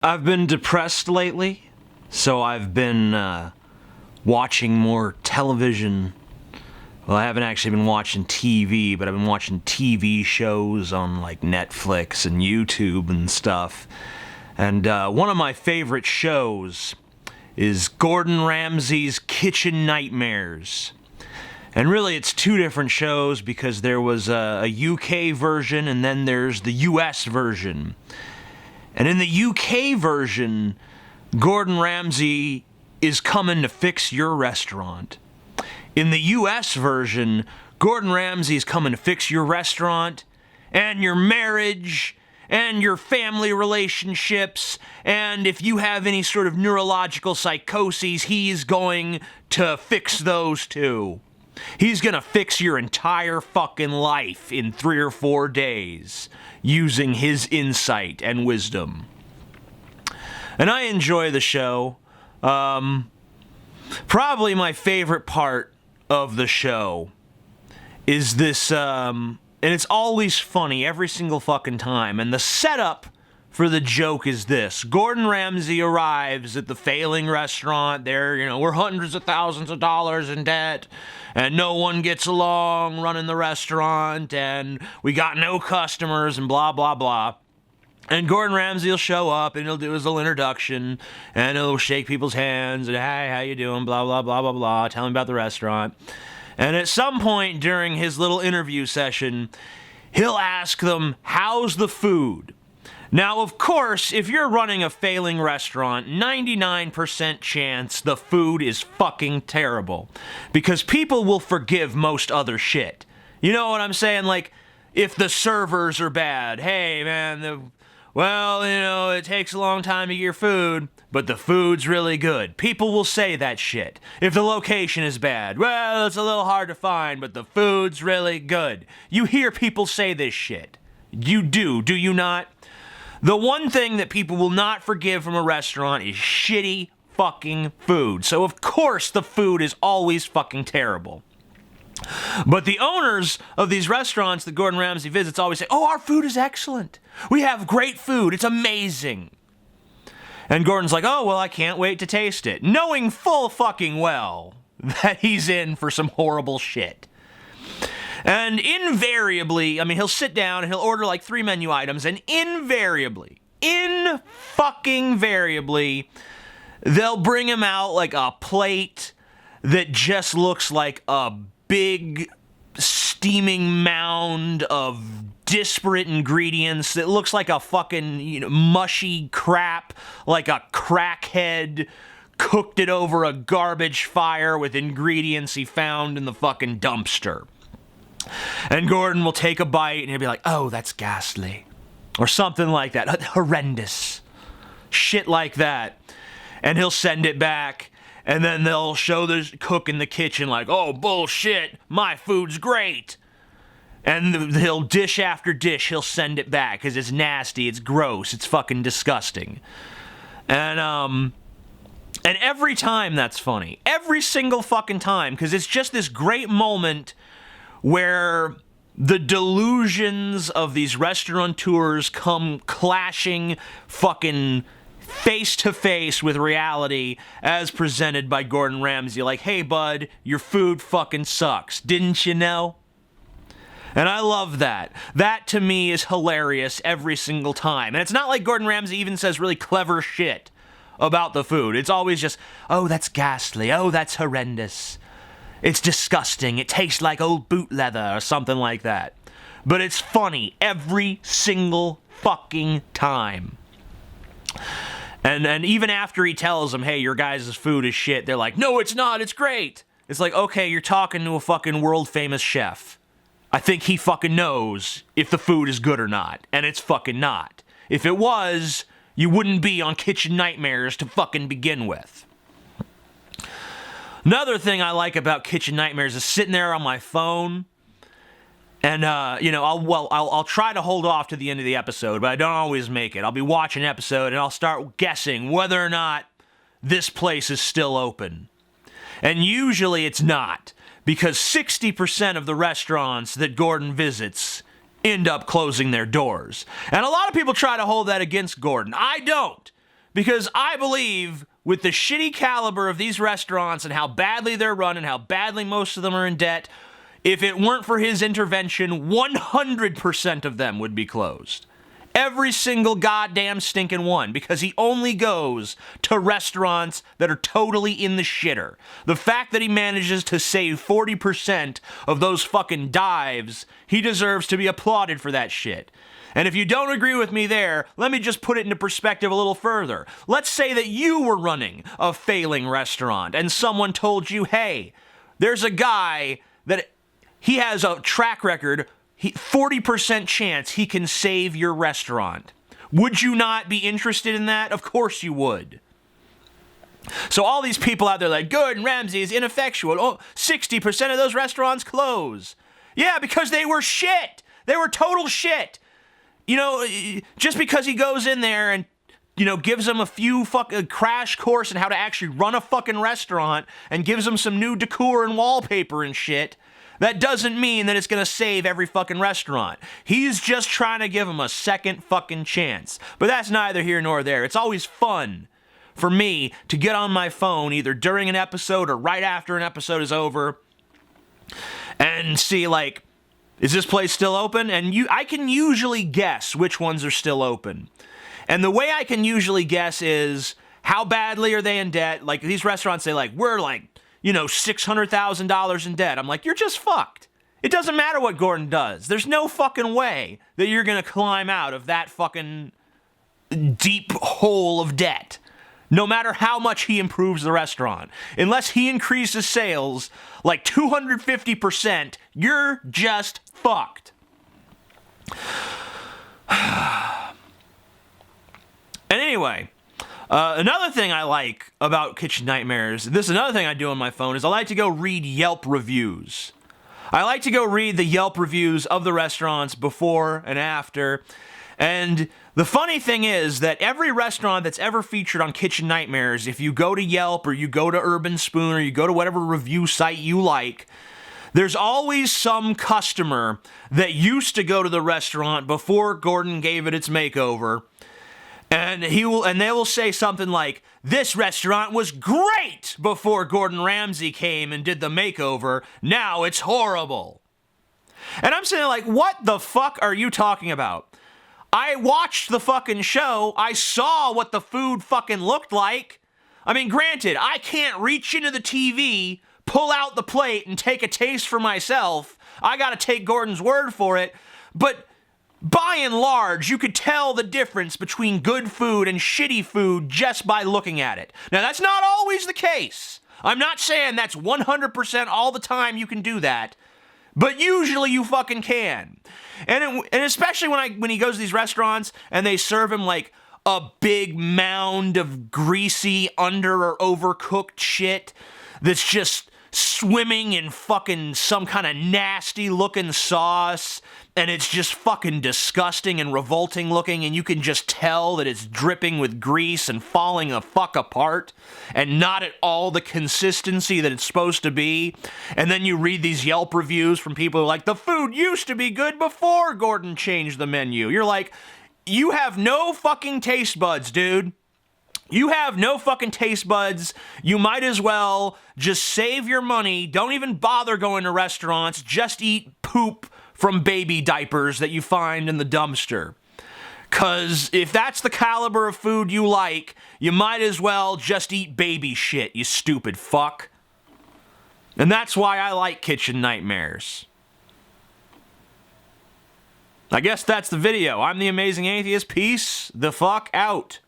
I've been depressed lately, so I've been watching more television. Well, I haven't actually been watching TV, but I've been watching TV shows on like Netflix and YouTube and stuff. And one of my favorite shows is Gordon Ramsay's Kitchen Nightmares. And really, it's two different shows because there was a UK version and then there's the US version. And in the UK version, Gordon Ramsay is coming to fix your restaurant. In the US version, Gordon Ramsay is coming to fix your restaurant and your marriage and your family relationships, and if you have any sort of neurological psychoses, he's going to fix those too. He's gonna fix your entire fucking life in 3 or 4 days using his insight and wisdom. And I enjoy the show. Probably my favorite part of the show is this, and it's always funny every single fucking time, and the setup for the joke is this. Gordon Ramsay arrives at the failing restaurant. We're hundreds of thousands of dollars in debt, and no one gets along running the restaurant, and we got no customers, and blah, blah, blah. And Gordon Ramsay will show up, and he'll do his little introduction, and he'll shake people's hands, and, hey, how you doing, blah, blah, blah, blah, blah, tell him about the restaurant. And at some point during his little interview session, he'll ask them, how's the food? Now, of course, if you're running a failing restaurant, 99% chance the food is fucking terrible. Because people will forgive most other shit. You know what I'm saying? Like, if the servers are bad, hey, man, it takes a long time to get your food, but the food's really good. People will say that shit. If the location is bad, well, it's a little hard to find, but the food's really good. You hear people say this shit. You do you not? The one thing that people will not forgive from a restaurant is shitty fucking food. So of course the food is always fucking terrible. But the owners of these restaurants that Gordon Ramsay visits always say, oh, our food is excellent. We have great food. It's amazing. And Gordon's like, oh, well, I can't wait to taste it. Knowing full fucking well that he's in for some horrible shit. And invariably, he'll sit down and he'll order like 3 menu items, and invariably, they'll bring him out like a plate that just looks like a big steaming mound of disparate ingredients that looks like a fucking mushy crap, like a crackhead cooked it over a garbage fire with ingredients he found in the fucking dumpster. And Gordon will take a bite and he'll be like, oh, that's ghastly. Or something like that. Horrendous. Shit like that. And he'll send it back. And then they'll show the cook in the kitchen like, oh, bullshit, my food's great. And he'll dish after dish, he'll send it back because it's nasty, it's gross, it's fucking disgusting. And every time that's funny. Every single fucking time. Because it's just this great moment where the delusions of these restaurateurs come clashing fucking face to face with reality as presented by Gordon Ramsay. Like, hey bud, your food fucking sucks. Didn't you know? And I love that. That to me is hilarious every single time. And it's not like Gordon Ramsay even says really clever shit about the food. It's always just, oh, that's ghastly. Oh, that's horrendous. It's disgusting. It tastes like old boot leather or something like that. But it's funny every single fucking time. And even after he tells them, hey, your guys' food is shit, they're like, no, it's not, it's great. It's like, okay, you're talking to a fucking world-famous chef. I think he fucking knows if the food is good or not. And it's fucking not. If it was, you wouldn't be on Kitchen Nightmares to fucking begin with. Another thing I like about Kitchen Nightmares is sitting there on my phone, and I'll try to hold off to the end of the episode, but I don't always make it. I'll be watching an episode, and I'll start guessing whether or not this place is still open. And usually it's not, because 60% of the restaurants that Gordon visits end up closing their doors. And a lot of people try to hold that against Gordon. I don't. Because I believe with the shitty caliber of these restaurants and how badly they're run and how badly most of them are in debt, if it weren't for his intervention, 100% of them would be closed. Every single goddamn stinking one, because he only goes to restaurants that are totally in the shitter. The fact that he manages to save 40% of those fucking dives, he deserves to be applauded for that shit. And if you don't agree with me there, let me just put it into perspective a little further. Let's say that you were running a failing restaurant and someone told you, hey, there's a guy that he has a track record, 40% chance he can save your restaurant. Would you not be interested in that? Of course you would. So all these people out there like, Gordon Ramsay is ineffectual. Oh, 60% of those restaurants close. Yeah, because they were shit. They were total shit. You know, just because he goes in there and, you know, gives them a few fucking crash course in how to actually run a fucking restaurant and gives them some new decor and wallpaper and shit, that doesn't mean that it's gonna save every fucking restaurant. He's just trying to give them a second fucking chance. But that's neither here nor there. It's always fun for me to get on my phone either during an episode or right after an episode is over and see, like, is this place still open? And I can usually guess which ones are still open. And the way I can usually guess is how badly are they in debt? Like, these restaurants say, like, we're like, you know, $600,000 in debt. I'm like, you're just fucked. It doesn't matter what Gordon does. There's no fucking way that you're gonna climb out of that fucking deep hole of debt. No matter how much he improves the restaurant. Unless he increases sales like 250%, you're just fucked. And anyway, another thing I like about Kitchen Nightmares, this is another thing I do on my phone, is I like to go read Yelp reviews. I like to go read the Yelp reviews of the restaurants before and after. And the funny thing is that every restaurant that's ever featured on Kitchen Nightmares, if you go to Yelp or you go to Urban Spoon or you go to whatever review site you like, there's always some customer that used to go to the restaurant before Gordon gave it its makeover. And they will say something like, this restaurant was great before Gordon Ramsay came and did the makeover. Now it's horrible. And I'm saying, like, what the fuck are you talking about? I watched the fucking show. I saw what the food fucking looked like. I mean, granted, I can't reach into the TV, pull out the plate, and take a taste for myself. I gotta take Gordon's word for it. But by and large, you could tell the difference between good food and shitty food just by looking at it. Now, that's not always the case. I'm not saying that's 100% all the time you can do that. But usually you fucking can. And especially when he goes to these restaurants and they serve him like a big mound of greasy under or overcooked shit that's just swimming in fucking some kind of nasty looking sauce, and it's just fucking disgusting and revolting looking, and you can just tell that it's dripping with grease and falling the fuck apart and not at all the consistency that it's supposed to be. And then you read these Yelp reviews from people who are like, the food used to be good before Gordon changed the menu. You're like, you have no fucking taste buds, dude. You have no fucking taste buds. You might as well just save your money. Don't even bother going to restaurants. Just eat poop from baby diapers that you find in the dumpster. 'Cause if that's the caliber of food you like, you might as well just eat baby shit, you stupid fuck. And that's why I like Kitchen Nightmares. I guess that's the video. I'm the Amazing Atheist. Peace the fuck out.